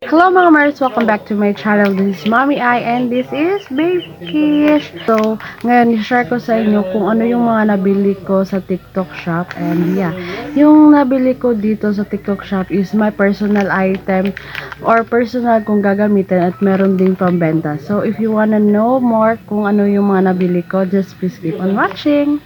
Hello mga Mars! Welcome back to my channel. This is Mommy I and this is Babe Kish. So, ngayon i-share ko sa inyo kung ano yung mga nabili ko sa TikTok shop. And yeah, yung nabili ko dito sa TikTok shop is my personal item or personal kung gagamitin at meron din pambenta. So, if you wanna know more kung ano yung mga nabili ko, just please keep on watching.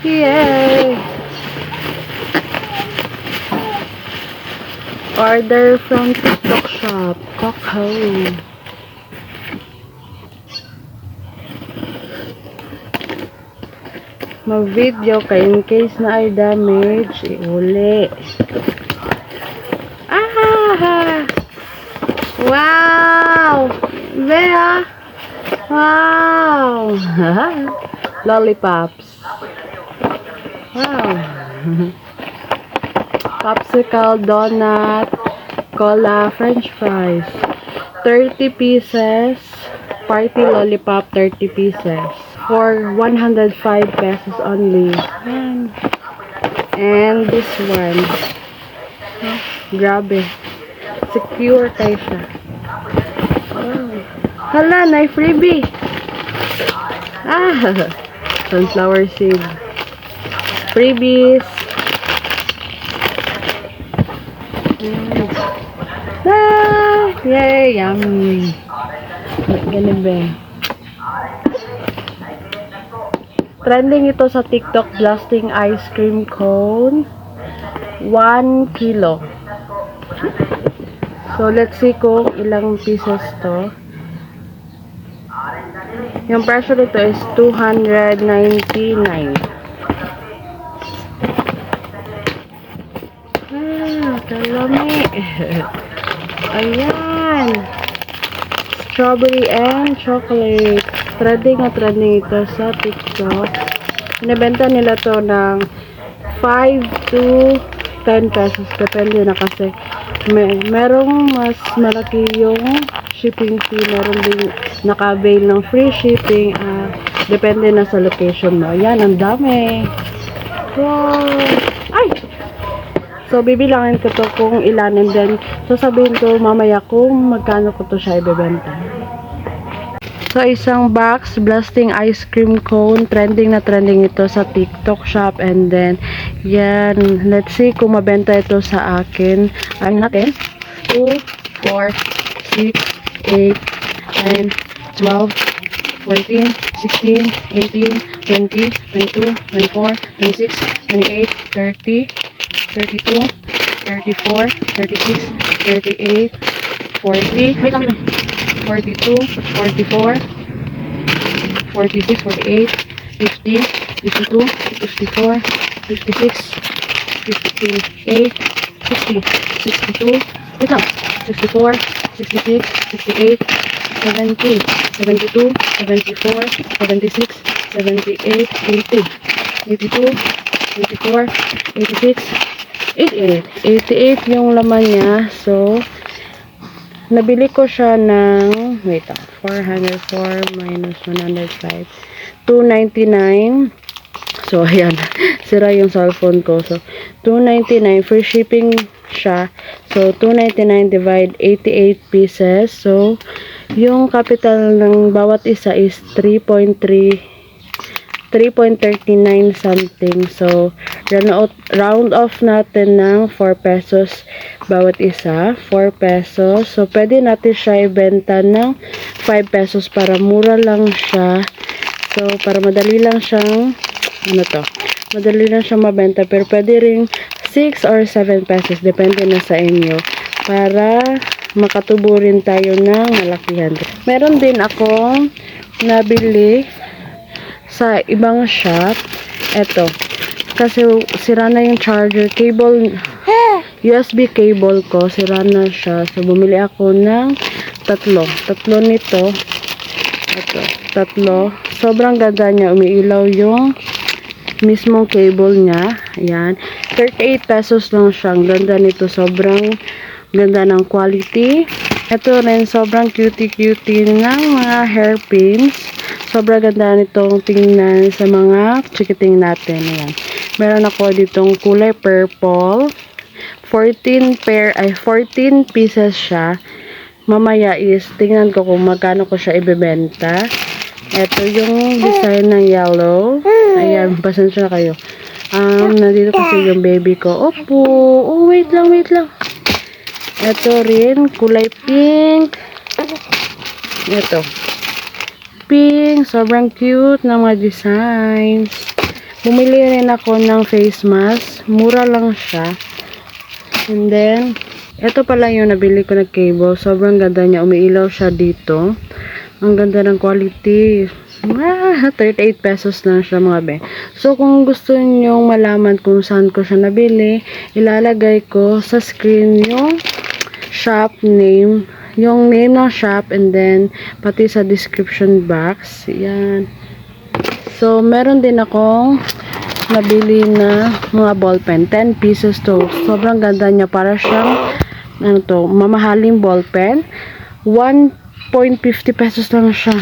Yay! Order from TikTok shop. Coco. Mag-video ka in case na ay damage. Iuli. Ah! Wow! Bea! Wow! Lollipops. Wow! Popsicle, donut, cola, french fries. 30 pieces. Party lollipop, 30 pieces. For 105 pesos only. And this one. Grabe. Secure tayo siya. Wow. Hala, na freebie. Sunflower seed. Freebies. Yay, yummy. Ganun ba? Trending ito sa TikTok, blasting ice cream cone. 1 kilo. So, let's see kung ilang pieces to. Yung presyo nito is 299. Kalami. Ayan. Strawberry and chocolate. Trending na trending ito sa TikTok. Nabenta nila to ng 5 to 10 pesos. Depende na kasi merong mas malaki yung shipping fee. Meron din naka-avail ng free shipping. Depende na sa location mo. Ayan, ang dami. Wow. Ay! So, bibilangin ko to kung ilan and then sasabihin ko mamaya kung magkano ko to siya ibebenta. So, isang box, blasting ice cream cone. Trending na trending ito sa TikTok shop. And then, yan. Let's see kung mabenta ito sa akin. Ay natin. 2, 4, 6, 8, 10, 12, 14, 16, 18, 20, 22, 24, 26, 28, 30, 32, 34, 36, 38, 40, wait lang, 42, 44, 46, 48, 50, 52, 54, 56, 58, 60, 62, wait lang, 64, 66, 68, 70, 72, 74, 76, 78, 80, 82, 84, 86, 88 yung laman niya. So, nabili ko siya ng, wait lang, 404 minus 105, 299. So, ayan, sira yung cellphone ko. So, 299, free shipping siya. So, 299 divide 88 pieces. So, yung capital ng bawat isa is 3.39 something. So, round off natin ng 4 pesos bawat isa. 4 pesos. So, pwede natin siya ibenta ng 5 pesos para mura lang siya. So, para madali lang siyang, madali lang siyang mabenta. Pero pwede rin 6 or 7 pesos. Depende na sa inyo. Para makatubo rin tayo ng malakihan. Meron din akong nabili sa ibang shop. Eto. Kasi sira na yung charger cable. USB cable ko. Sira na siya. So, bumili ako ng tatlo. Tatlo nito. Ito. tatlo. Sobrang ganda niya. Umiilaw yung mismong cable niya. Ayan. 38 pesos lang siya. Ang ganda nito. Sobrang ganda ng quality. Ito rin, sobrang cutie-cutie ng mga hairpins. Sobrang ganda nitong tingnan sa mga chikiting natin. Ayan. Meron ako ditong kulay purple. 14 pieces siya. Mamaya is, tingnan ko kung magkano ko siya ibebenta. Ito yung design ng yellow. Ayan, pasensya na kayo. Nandito kasi yung baby ko. Opo. Oh, wait lang. Ito rin, kulay pink. Ito. Pink. Sobrang cute na mga designs. Bumili rin ako ng face mask. Mura lang siya. And then, ito pala yung nabili ko na cable. Sobrang ganda niya. Umiilaw siya dito. Ang ganda ng quality. 38 pesos lang siya mga be. So, kung gusto niyo malaman kung saan ko siya nabili, ilalagay ko sa screen yung shop name. Yung name ng shop and then pati sa description box. Yan. So, meron din akong nabili na mga ballpen. 10 pieces to. Sobrang ganda niya. Para siyang mamahaling ballpen. 1.50 pesos lang siya.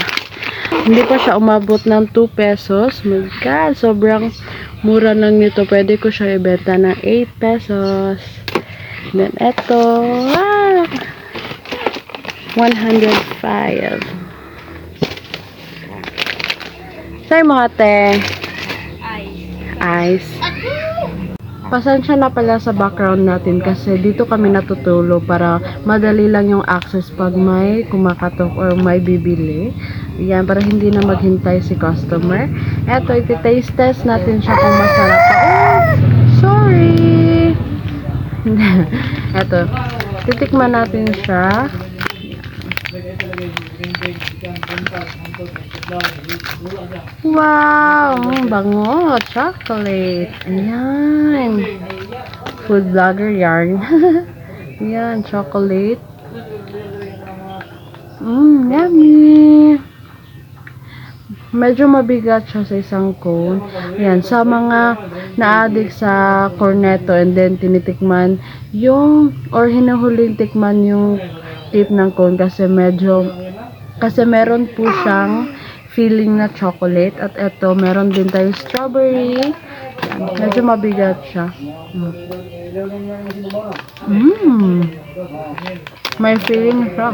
Hindi pa siya umabot ng 2 pesos. My God, sobrang mura lang nito. Pwede ko siya ibenta ng 8 pesos. Then, eto. 105. Sa'yo mga te. Ice. Pasensya na pala sa background natin kasi dito kami natutulog para madali lang yung access pag may kumakatok or may bibili. Yan, para hindi na maghintay si customer. Eto, iti-taste test natin siya kung masarap pa. Oh, sorry! Eto, titikman natin siya. Wow! Bango! Chocolate! Ayan! Food vlogger yarn. Ayan, chocolate. Yummy! Medyo mabigat siya sa isang cone. Ayan, sa mga na-addict sa cornetto and then tinitikman yung, or hinuhuling tikman yung tip ng cone kasi meron po siyang feeling na chocolate. At ito, meron din tayo strawberry. Yan, medyo mabigat siya. May feeling siya.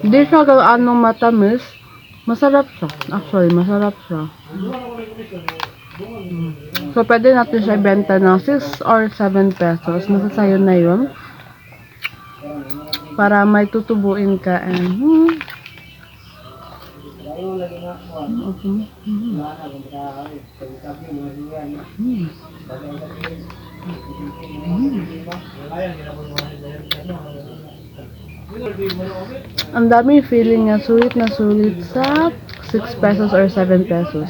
Hindi siya gaano matamis. Masarap siya. Actually, masarap siya. So, pwede natin siya ibenta ng 6 or 7 pesos. Nasa sayo na yun. Para may tutubuin ka. And, ang daming feeling na sulit sa 6 pesos or 7 pesos.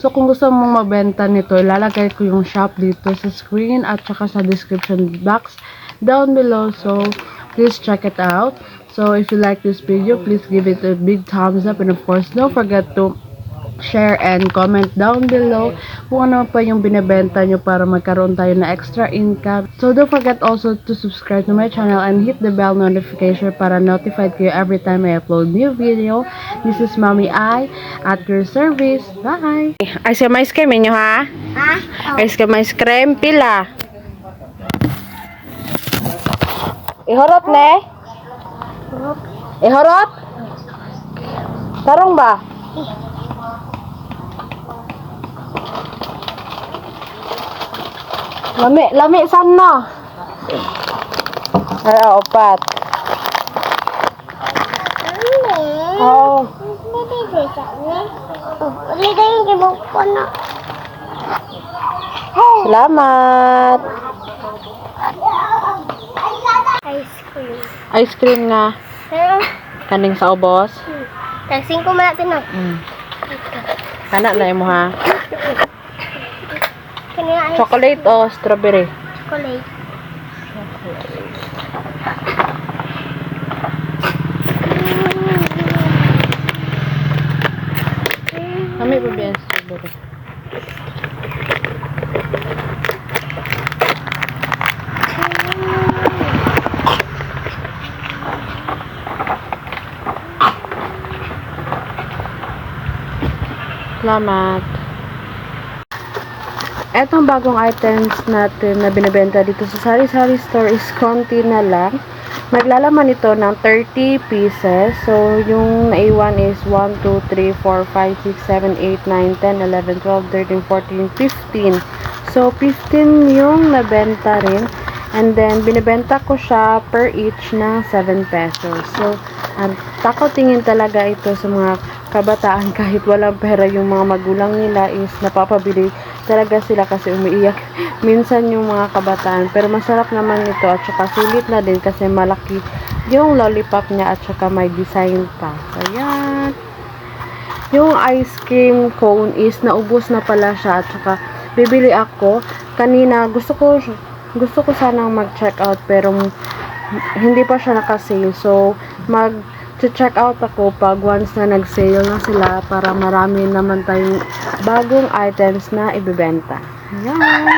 So, kung gusto mong magbenta nito, ilalagay ko yung shop dito sa screen at saka sa description box down below. So, please check it out. So, if you like this video, please give it a big thumbs up. And of course, don't forget to share and comment down below kung ano pa yung binibenta nyo para magkaroon tayo na extra income. So, don't forget also to subscribe to my channel and hit the bell notification para notified kayo every time I upload new video. This is Mommy I at your service. Bye! Ice cream, ice cream inyo ha? Ice cream, pila? Ihorot ne? Ihorot? Tarong ba? Lami sana. Ay, opat. Oh. Salamat. Ice cream. Ice cream nga. Kaning sa ubos. Tagsing ko man natin na. Kana na mo ha. Kanina ice Chocolate o strawberry? chocolate. Salamat. Etong bagong items natin na binibenta dito sa sari-sari store is konti na lang. Maglalaman ito ng 30 pieces. So, yung naiwan is 1, 2, 3, 4, 5, 6, 7, 8, 9, 10, 11, 12, 13, 14, 15. So, 15 yung nabenta rin. And then, binibenta ko siya per each ng 7 pesos. So, takot tingin talaga ito sa mga kabataan kahit walang pera yung mga magulang nila is napapabili talaga sila kasi umiiyak minsan yung mga kabataan, pero masarap naman ito at saka sulit na din kasi malaki yung lollipop niya at saka may design pa. Ayan, yung ice cream cone is naubos na pala siya at saka bibili ako kanina. Gusto ko sanang mag check out pero hindi pa siya naka-sale, so check out ako pag once na nag-sale na sila para marami naman tayong bagong items na ibibenta. Ayan.